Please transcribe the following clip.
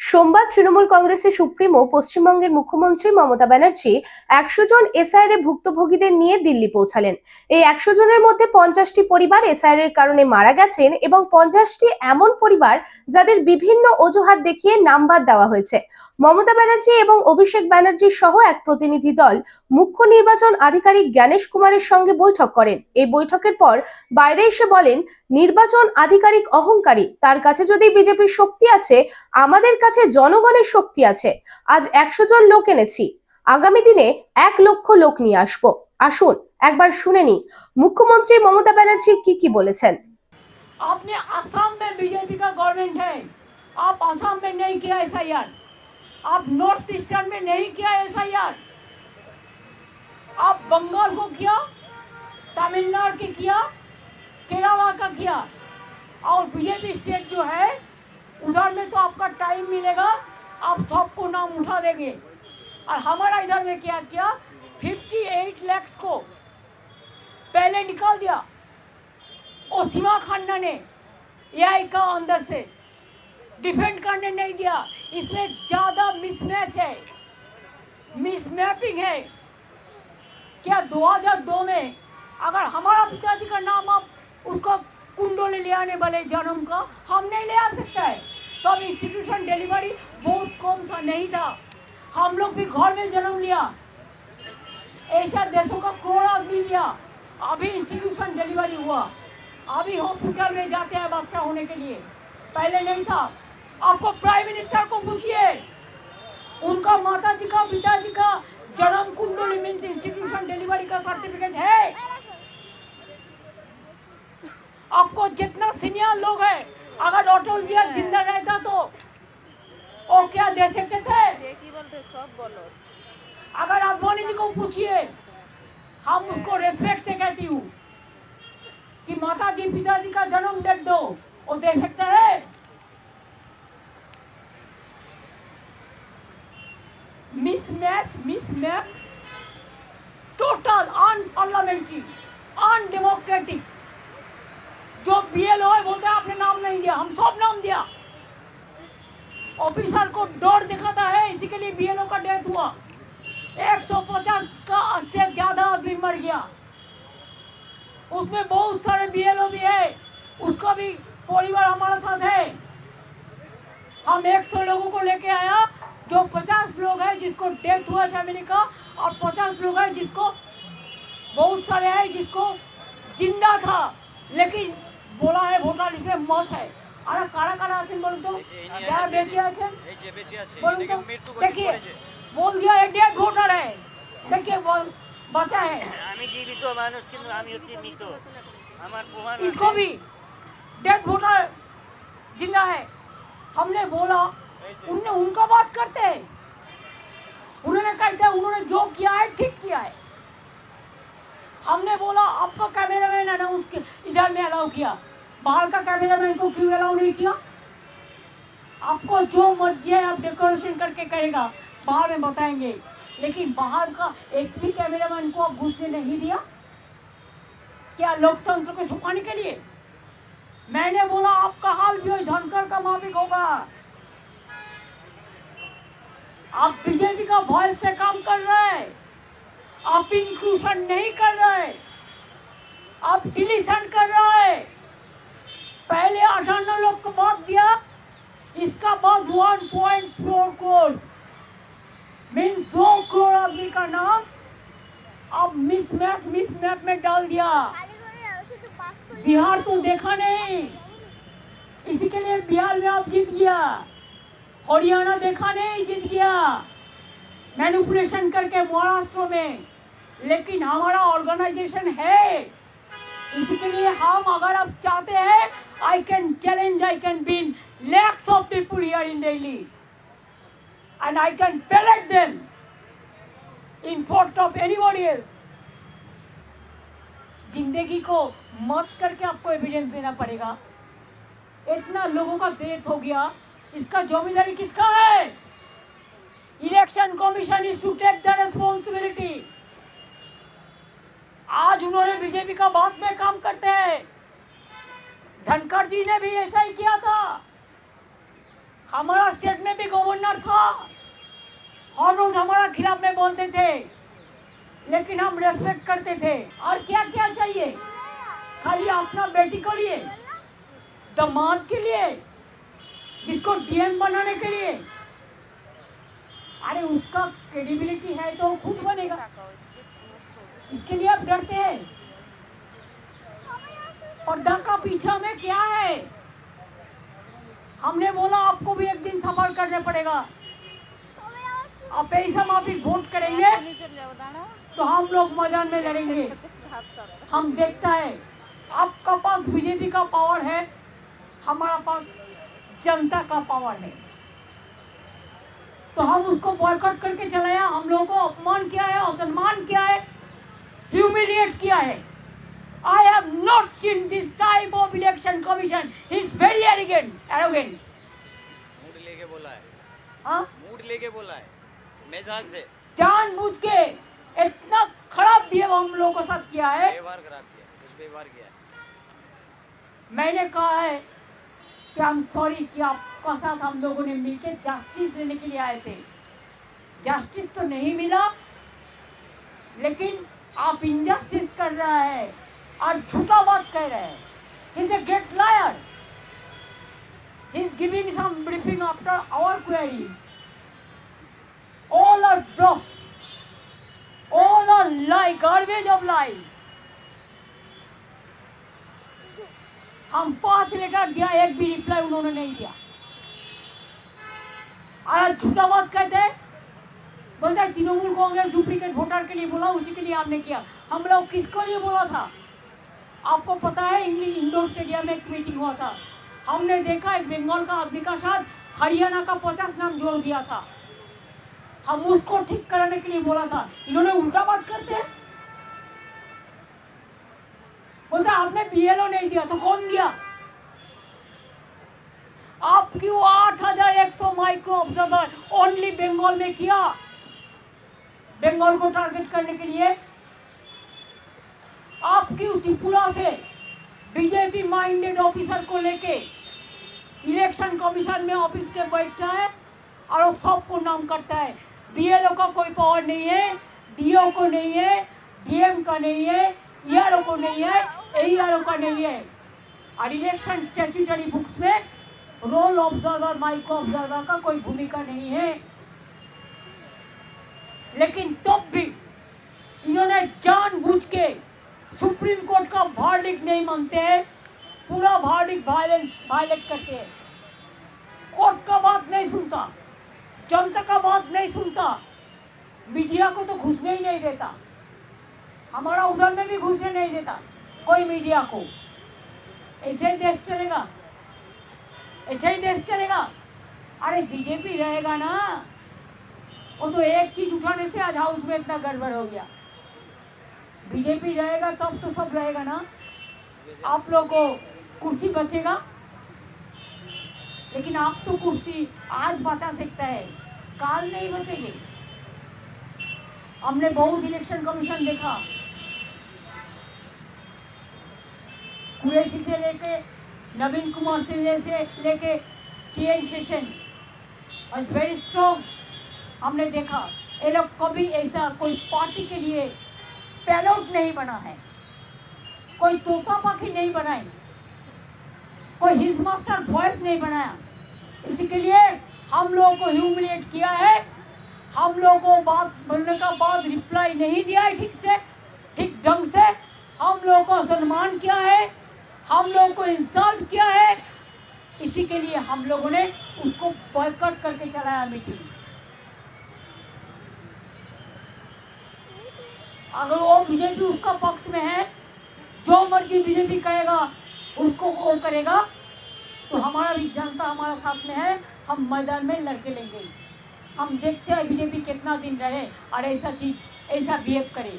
সোমবার তৃণমূল কংগ্রেসের সুপ্রিমো পশ্চিমবঙ্গের মুখ্যমন্ত্রী মমতা ব্যানার্জি 100 জন এসআইআর ভুক্তভোগীদের নিয়ে দিল্লি পৌঁছালেন। এই 100 জনের মধ্যে 50টি পরিবার এসআইআর এর কারণে মারা গেছেন এবং 50টি এমন পরিবার যাদের বিভিন্ন অজুহাত দেখিয়ে নাম বাদ দেওয়া হয়েছে। মমতা ব্যানার্জি এবং অভিষেক ব্যানার্জি সহ এক প্রতিনিধি দল মুখ্য নির্বাচন আধিকারিক জ্ঞানেশ কুমারের সঙ্গে বৈঠক করেন। এই বৈঠকের পর বাইরে এসে বলেন, নির্বাচন আধিকারিক অহংকারী, তার কাছে যদি বিজেপির শক্তি আছে, আমাদের কাছে জনগণের শক্তি আছে। আজ 100 জন লোক এনেছি, আগামী দিনে 1 লক্ষ লোক নিয়ে আসবো। আসুন একবার শুনে নি মুখ্যমন্ত্রী ममता बनर्जी কি বলেছেন। आपने असम में बीजेपी का गवर्नमेंट है, आप असम में नहीं किया एसआईआर, आप नॉर्थ ईस्टर्न में नहीं किया एसआईआर, आप बंगाल को किया, तमिलनाडु की किया, केरला का किया, और बीजेपी स्टेट जो है उधर में तो आपका टाइम मिलेगा, आप सबको नाम उठा देंगे। और हमारा इधर में क्या किया, 58 लाख को पहले निकाल दिया। और सीमा खन्ना ने एआई का अंदर से डिफेंड करने नहीं दिया। इसमें ज़्यादा मिसमैच है, मिसमैपिंग है। क्या 2002 में अगर हमारा पिताजी का नाम आप उसको कुंडोले ले आने वाले जन्म का हम नहीं ले आ सकता है, तो अब इंस्टीट्यूशन डिलीवरी बहुत कम था, नहीं था। हम लोग भी घर में जन्म लिया, ऐसा देशों का करोड़ आदमी लिया, अभी इंस्टीट्यूशन डिलीवरी हुआ, अभी हॉस्पिटल में जाते हैं बच्चा होने के लिए, पहले नहीं था। आपको प्राइम मिनिस्टर को पूछिए, उनका माता जी का पिताजी का जन्म कुंडली मीन्स इंस्टीट्यूशन डिलीवरी का सर्टिफिकेट है। आपको जितना सीनियर लोग है, अगर अटल जी जिंदा रहता तो वो क्या दे सकते थे? अगर आडवाणी जी को पूछिए, हम उसको रेस्पेक्ट से कहती हूँ कि माता जी पिताजी का जन्म डेट दो, वो दे सकते हैं? मिसमैप, टोटल अनपार्लियामेंट्री, अनडेमोक्रेटिक। जो बीएलओ है बोलते हैं आपने नाम नहीं दिया, हम सब नाम दिया। ऑफिसर को डर दिखाता है, इसी के लिए बीएलओ का डेथ हुआ। 150 का से ज्यादा आदमी मर गया, उसमें बहुत सारे बीएलओ भी है, उसका भी परिवार हमारे साथ है। हम 100 लोगों को लेके आया, जो 50 लोग हैं जिसको डेथ हुआ फैमिली का, और 50 लोग हैं जिसको बहुत सारे हैं जिसको जिंदा था लेकिन बोला है वोटर लिस्ट में मौत है। अरे कारा कारा आছেন বলুন তো, যারা বেঁচে আছেন বলুন তো, देखिए बोल दिया एक डेथ वोटर है, देखिए बचा है। আমি জীবিত মানুষ কিন্তু আমি হচ্ছি মৃত, আমার প্রমাণ इसको भी डेथ वोटर जिंदा है। हमने बोला, उनने उनका बात करते हैं, उन्होंने कहते उन्होंने जो किया है ठीक किया है। हमने बोला आपका कैमरामैन अनाउंस इधर में अलाउ किया, बाहर का कैमरामैन को क्यों अलाउ नहीं किया? आपको जो मर्जी है आप डेकोरेशन करके करेगा, बाहर में बताएंगे, लेकिन बाहर का एक भी कैमरामैन को आप घुसने नहीं दिया। क्या लोकतंत्र को छुपाने के लिए? मैंने बोला आपका हाल भी वही धनकर का माफिक होगा। आप बीजेपी का वॉइस से काम कर रहे हैं, आप इंक्लूशन नहीं कर रहे, आप डिलीशन कर रहे। पहले 58 लोग को बात दिया, इसका बाद 1.4 करोड़ मीन 2 करोड़ आदमी का नाम अब मिसमैप में डाल दिया। बिहार तो देखा नहीं, इसी के लिए बिहार में आप जीत गया। हरियाणा देखा नहीं, जीत गया मैनिपुलेशन करके महाराष्ट्र में। लेकिन हमारा ऑर्गेनाइजेशन है, इसी के लिए हम, अगर आप चाहते हैं, I can challenge, I can win lakhs of people here in Delhi and I can pellet them in front of anybody else। जिंदगी को मत करके आपको एविडेंस देना पड़ेगा। इतना लोगों का डेथ हो गया, इसका जिम्मेदारी किसका है? Election commission is to take the responsibility. आज उन्होंने बीजेपी का बात में काम करते हैं, धनखड़ जी ने भी ऐसा ही किया था। हमारा स्टेट में भी गवर्नर था, हर रोज हमारा खिलाफ में बोलते थे, लेकिन हम रेस्पेक्ट करते थे। और क्या क्या चाहिए, खाली अपना बेटी के लिए, दामाद के लिए, जिसको डीएम बनाने के लिए। अरे उसका क्रेडिबिलिटी है तो खुद बनेगा, इसके लिए आप डरते हैं। पर्दा का पीछा में क्या है? हमने बोला आपको भी एक दिन सफर करने पड़ेगा। आप ऐसा माफिक वोट करेंगे तो हम लोग मैदान में लड़ेंगे। हम देखता है आपका पास बीजेपी का पावर है, हमारा पास जनता का पावर है, तो हम उसको बॉयकॉट करके चलाया। हम लोगों को अपमान किया है, असम्मान किया है, ह्यूमिलिएट किया है। I have not seen this type of election commission. He is very arrogant. Mood लेके बोला है, हाँ? मूड लेके बोला है, मिजाज से जानबूझ के इतना खराब बिहेव हम लोगों के साथ किया है। व्यवहार खराब किया, कुछ व्यवहार किया है। मैंने कहा है कि आई एम सॉरी कि आपका साथ हम लोगों ने मिलकर जस्टिस लेने के लिए आए थे। जस्टिस तो नहीं मिला, लेकिन आप इनजस्टिस कर रहा है और झूठा बात कह रहे हैं। He is a great liar. He is giving some briefing after our queries. All are bluff. All are lie, garbage of lies. हम 5 लेटर दिया, एक भी रिप्लाई उन्होंने नहीं दिया। और झूठा बात कहते हैं, बोलते हैं तृणमूल कांग्रेस डुप्लीकेट वोटर के लिए बोला, उसी के लिए आपने किया। हम लोग किसको लिए बोला था? आपको पता है, इंडोर स्टेडियम में एक मीटिंग हुआ था, हमने देखा एक बंगाल का आदमी का साथ हरियाणा का 50 नाम जोड़ दिया था। हम उसको ठीक कराने के लिए बोला था, इन्होंने उल्टा बात करते हैं। बोलते आपने बीएलओ नहीं दिया, तो कौन दिया? आप क्यों 8100 माइक्रो ऑब्जर्वर ओनली बंगाल में किया, बंगाल को टारगेट करने के लिए? आप क्यों त्रिपुरा से बीजेपी माइंडेड ऑफिसर को लेके इलेक्शन कमीशन में ऑफिस के बैठता है और सबको नाम करता है? बीएलओ का कोई पावर नहीं है, डीओ को नहीं है, डीएम का नहीं है, ईआरओ को नहीं है, एईआरओ का नहीं है। और इलेक्शन स्टैट्यूटरी बुक्स में रोल ऑब्जर्वर, माइक्रो ऑब्जर्वर का कोई भूमिका नहीं है। लेकिन तब भी इन्होंने जानबूझ के सुप्रीम कोर्ट का वर्डिक्ट नहीं मानते हैं, पूरा वर्डिक्ट वायलेट करते हैं। कोर्ट का बात नहीं सुनता, जनता का बात नहीं सुनता, मीडिया को तो घुसने ही नहीं देता। हमारा उधर में भी घुसने नहीं देता कोई मीडिया को। ऐसे ही देश चलेगा, ऐसे ही देश चलेगा। अरे बीजेपी रहेगा ना, वो तो एक चीज उठाने से आज हाउस में इतना गड़बड़ हो गया। बीजेपी रहेगा तब तो सब रहेगा ना। आप लोगों को कुर्सी बचेगा, लेकिन आप तो कुर्सी आज बचा सकता है, काल नहीं बचेगी। हमने बहुत इलेक्शन कमीशन देखा, कुरैशी से लेके नवीन कुमार सिंह से लेके टीएन सेशन और वेरी स्ट्रॉन्ग। हमने देखा ये लोग कभी ऐसा कोई पार्टी के लिए पैलोट नहीं बना है, कोई तोता पाखी नहीं बनाई, कोई हिज मास्टर वॉइस नहीं बनाया। इसी के लिए हम लोगों को ह्यूमिलिएट किया है, हम लोगों को बात बोलने का बाद रिप्लाई नहीं दिया है ठीक से, ठीक ढंग से। हम लोगों को सम्मान किया है, हम लोगों को इंसल्ट किया है। इसी के लिए हम लोगों ने उसको बॉयकॉट करके चलाया मीटिंग। अगर वो बीजेपी उसका पक्ष में है, जो मर्जी बीजेपी कहेगा उसको वो करेगा, तो हमारा भी जनता हमारा साथ में है, हम मैदान में लड़के लेंगे। हम देखते हैं बीजेपी कितना दिन रहे और ऐसा चीज ऐसा बिहेव करे।